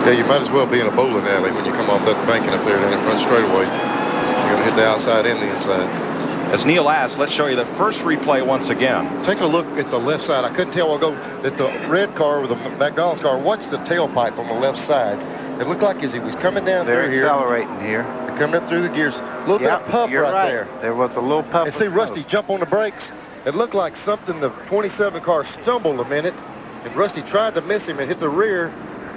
Yeah, you might as well be in a bowling alley when you come off that banking up there down in front straightaway. You're going to hit the outside and the inside. As Neil asked, let's show you the first replay once again. Take a look at the left side. I couldn't tell ago that the red car with the McDonald's car, watch the tailpipe on the left side. It looked like as he was coming down through here. They're accelerating here. They're coming up through the gears. A little bit of puff right there. There was a little puff. And see Rusty jump on the brakes. It looked like something, the 27 car stumbled a minute, and Rusty tried to miss him and hit the rear,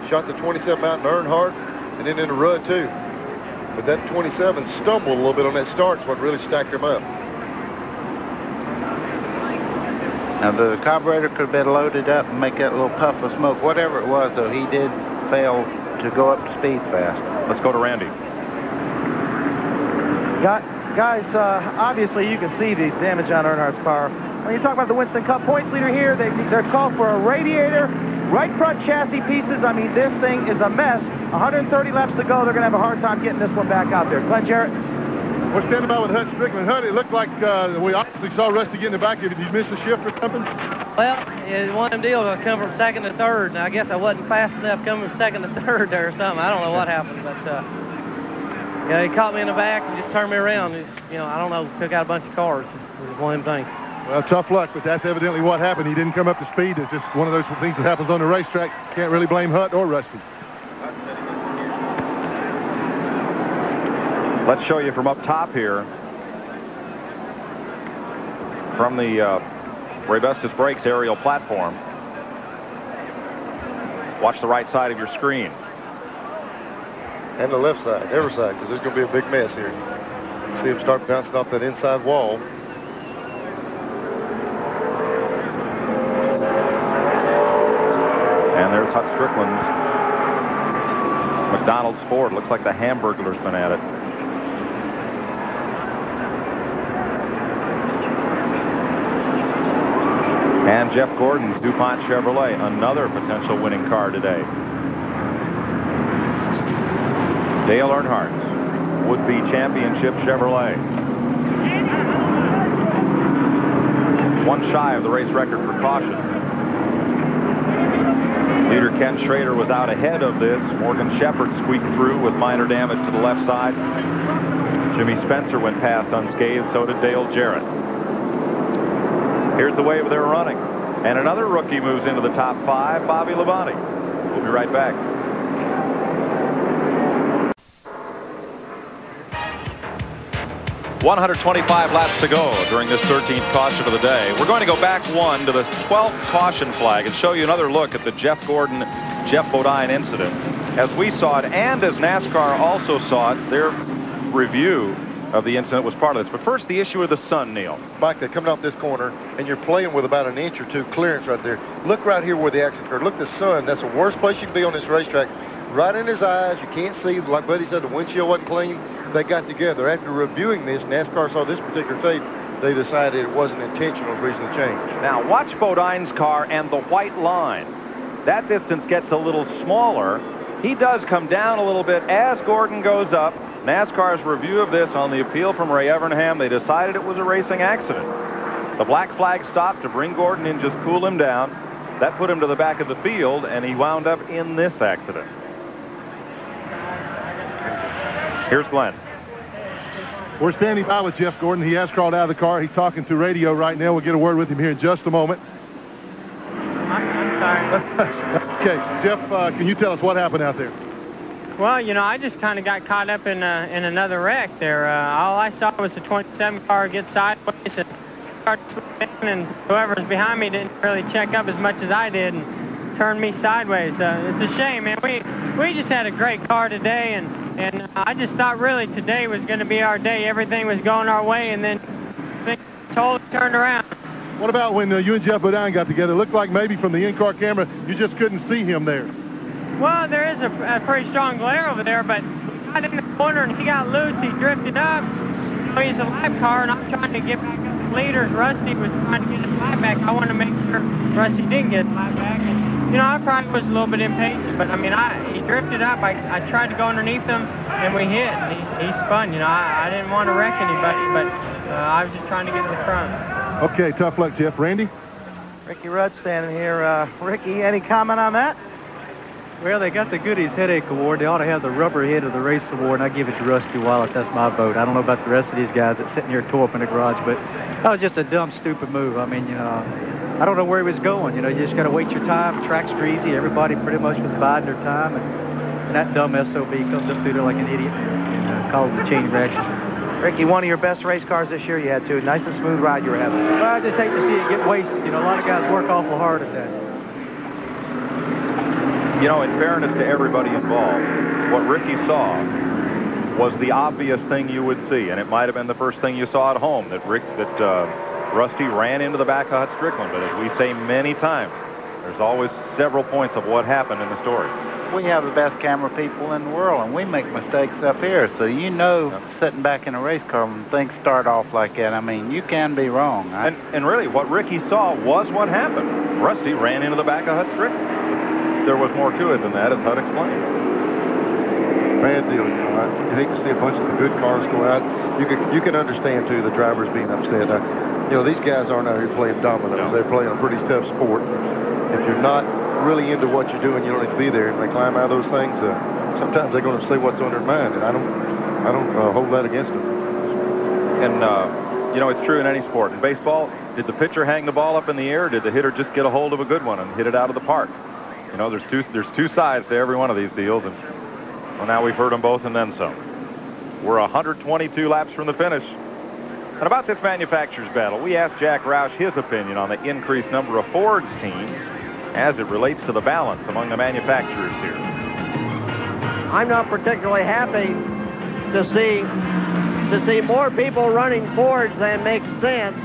shot the 27 out in Earnhardt, and then in the rut too. But that 27 stumbled a little bit on that start, is what really stacked him up. Now the carburetor could have been loaded up and make that little puff of smoke. Whatever it was, though, he did fail to go up to speed fast. Let's go to Randy. Guys, obviously you can see the damage on Earnhardt's car. When you talk about the Winston Cup points leader here, they're called for a radiator, right front chassis pieces. I mean, this thing is a mess. 130 laps to go. They're going to have a hard time getting this one back out there. Glenn Jarrett. We're standing by with Hut Strickland. Hut, it looked like we obviously saw Rusty get in the back. Did you miss a shift or something? Well, it's one of them deals. I come from second to third, and I guess I wasn't fast enough coming from second to third there or something. I don't know what happened, but yeah, he caught me in the back and just turned me around. Just, you know, I don't know, took out a bunch of cars. It was one of them things. Well, tough luck, but that's evidently what happened. He didn't come up to speed. It's just one of those things that happens on the racetrack. Can't really blame Hut or Rusty. Let's show you from up top here. From the Ray Bustos Brakes aerial platform. Watch the right side of your screen. And the left side, every side, because there's going to be a big mess here. See him start bouncing off that inside wall. And there's Hut Strickland's McDonald's Ford. Looks like the Hamburglar's been at it. And Jeff Gordon's DuPont Chevrolet, another potential winning car today. Dale Earnhardt's would-be championship Chevrolet. One shy of the race record for caution. Leader Ken Schrader was out ahead of this. Morgan Shepherd squeaked through with minor damage to the left side. Jimmy Spencer went past unscathed, so did Dale Jarrett. Here's the wave they're running. And another rookie moves into the top 5, Bobby Labonte. We'll be right back. .125 laps to go during this 13th caution of the day. We're going to go back one to the 12th caution flag and show you another look at the Jeff Gordon, Jeff Bodine incident. As we saw it, and as NASCAR also saw it, their review of the incident was part of this. But first, the issue of the sun, Neil. Mike, they're coming off this corner, and you're playing with about an inch or two clearance right there. Look right here where the accident occurred. Look, the sun, that's the worst place you can be on this racetrack. Right in his eyes, you can't see. Like Buddy said, the windshield wasn't clean. They got together. After reviewing this, NASCAR saw this particular tape, they decided it wasn't intentional reason to change. Now, watch Bodine's car and the white line. That distance gets a little smaller. He does come down a little bit as Gordon goes up. NASCAR's review of this on the appeal from Ray Evernham, they decided it was a racing accident. The black flag stopped to bring Gordon in, just cool him down. That put him to the back of the field, and he wound up in this accident. Here's Glenn. We're standing by with Jeff Gordon. He has crawled out of the car. He's talking to radio right now. We'll get a word with him here in just a moment. I'm sorry. Okay, Jeff, can you tell us what happened out there? Well, you know, I just kind of got caught up in another wreck there. All I saw was the 27 car get sideways and start slipping, and whoever was behind me didn't really check up as much as I did and turned me sideways. It's a shame, man. We just had a great car today, and I just thought really today was going to be our day. Everything was going our way, and then things totally turned around. What about when you and Jeff Bodine got together? It looked like maybe from the in-car camera, you just couldn't see him there. Well, there is a pretty strong glare over there, but he got in the corner and he got loose. He drifted up. So he's a lap car, and I'm trying to get back up the leaders. Rusty was trying to get his lap back. I wanted to make sure Rusty didn't get his lap back. And, you know, I probably was a little bit impatient, but I mean, he drifted up. I tried to go underneath him, and we hit. And he spun. You know, I didn't want to wreck anybody, but I was just trying to get to the front. Okay, tough luck, Jeff. Randy? Ricky Rudd standing here. Ricky, any comment on that? Well, they got the Goodies Headache Award. They ought to have the Rubber Head of the Race Award, and I give it to Rusty Wallace. That's my vote. I don't know about the rest of these guys that's sitting here tore up in the garage, but that was just a dumb, stupid move. I mean, you know, I don't know where he was going. You know, you just got to wait your time. The track's greasy. Everybody pretty much was biding their time, and that dumb SOB comes up through there like an idiot and causes a chain reaction. Ricky, one of your best race cars this year you had, too. Nice and smooth ride you were having. Well, I just hate to see it get wasted. You know, a lot of guys work awful hard at that. You know, in fairness to everybody involved, what Ricky saw was the obvious thing you would see, and it might have been the first thing you saw at home, that Rusty ran into the back of Hut Strickland. But as we say many times, there's always several points of what happened in the story. We have the best camera people in the world, and we make mistakes up here. So you know, sitting back in a race car when things start off like that, I mean, you can be wrong. And really, what Ricky saw was what happened. Rusty ran into the back of Hut Strickland. There was more to it than that, as Hut explained. Bad deal. You know, I hate to see a bunch of the good cars go out. You can understand too the drivers being upset. You know, these guys aren't out here playing dominoes. No. They're playing a pretty tough sport. If you're not really into what you're doing, you don't need to be there. And they climb out of those things. Sometimes they're going to say what's on their mind, and I don't hold that against them. And you know, it's true in any sport. In baseball, did the pitcher hang the ball up in the air, or did the hitter just get a hold of a good one and hit it out of the park? You know, there's two sides to every one of these deals, and well, now we've heard them both and then some. We're 122 laps from the finish. And about this manufacturers battle, we asked Jack Roush his opinion on the increased number of Ford's teams as it relates to the balance among the manufacturers here. I'm not particularly happy to see more people running Fords than makes sense.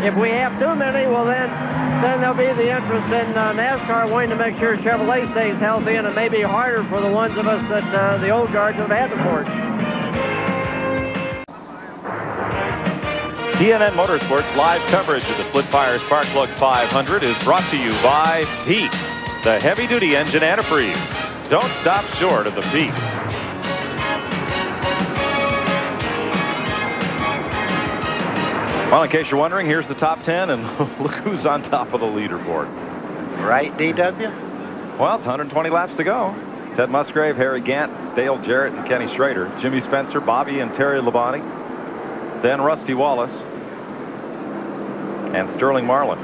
If we have too many, well then there'll be the interest in NASCAR wanting to make sure Chevrolet stays healthy, and it may be harder for the ones of us that the old guards have had the Fords. TNN Motorsports live coverage of the Splitfire Sparkplug 500 is brought to you by Peak, the heavy-duty engine antifreeze. Don't stop short of the Peak. Well, in case you're wondering, here's the top 10, and look who's on top of the leaderboard. Right, DW? Well, it's 120 laps to go. Ted Musgrave, Harry Gant, Dale Jarrett, and Kenny Schrader. Jimmy Spencer, Bobby and Terry Labonte. Then Rusty Wallace and Sterling Marlin.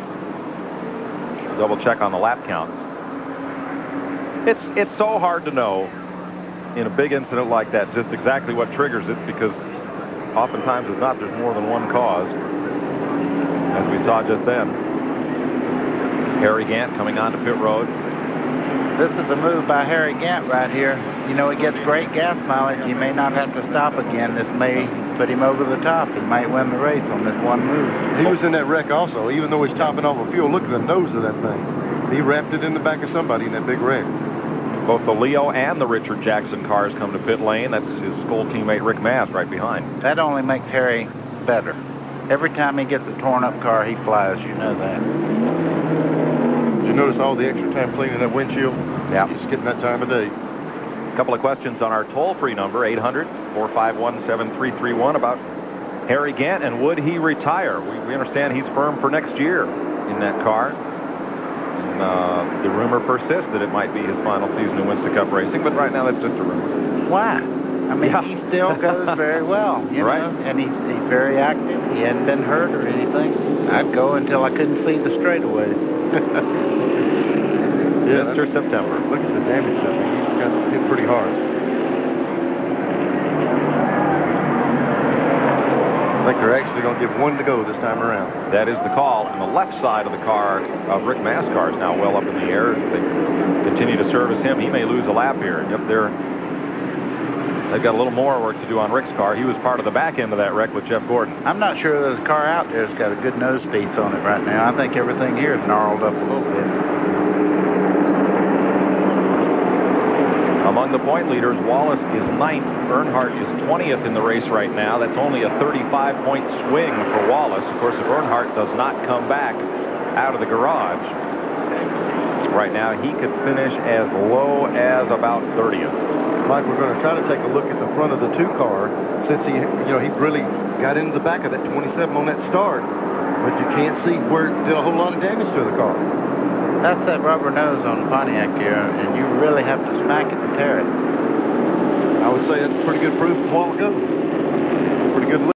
Double check on the lap count. It's so hard to know in a big incident like that just exactly what triggers it, because oftentimes it's not. There's more than one cause, as we saw just then. Harry Gant coming onto pit road. This is a move by Harry Gant right here. You know, he gets great gas mileage. He may not have to stop again. This may put him over the top. He might win the race on this one move. He was in that wreck also, even though he's topping off the fuel. Look at the nose of that thing. He wrapped it in the back of somebody in that big wreck. Both the Leo and the Richard Jackson cars come to pit lane. That's his school teammate Rick Mast right behind. That only makes Harry better. Every time he gets a torn-up car, he flies. You know that. Did you notice all the extra time cleaning that windshield? Yeah. He's getting that time of day. A couple of questions on our toll-free number, 800-451-7331, about Harry Gant and would he retire? We understand he's firm for next year in that car. And the rumor persists that it might be his final season in Winston Cup racing, but right now that's just a rumor. Why? I mean, he still goes very well, you know, and he's very active. He hadn't been hurt or anything. I'd go until I couldn't see the straightaways. Yeah, Mr. September. Look at the damage that he's got hit pretty hard. I think they're actually going to give one to go this time around. That is the call. And the left side of the car of Rick Mast's car is now well up in the air. If they continue to service him, he may lose a lap here. And up there, they've got a little more work to do on Rick's car. He was part of the back end of that wreck with Jeff Gordon. I'm not sure that the car out there has got a good nose piece on it right now. I think everything here is gnarled up a little bit. Among the point leaders, Wallace is 9th. Earnhardt is 20th in the race right now. That's only a 35-point swing for Wallace. Of course, if Earnhardt does not come back out of the garage, right now he could finish as low as about 30th. Mike, we're going to try to take a look at the front of the 2 car, since he really got into the back of that 27 on that start, but you can't see where it did a whole lot of damage to the car. That's that rubber nose on the Pontiac here, and you really have to smack it to tear it. I would say that's pretty good proof a while ago.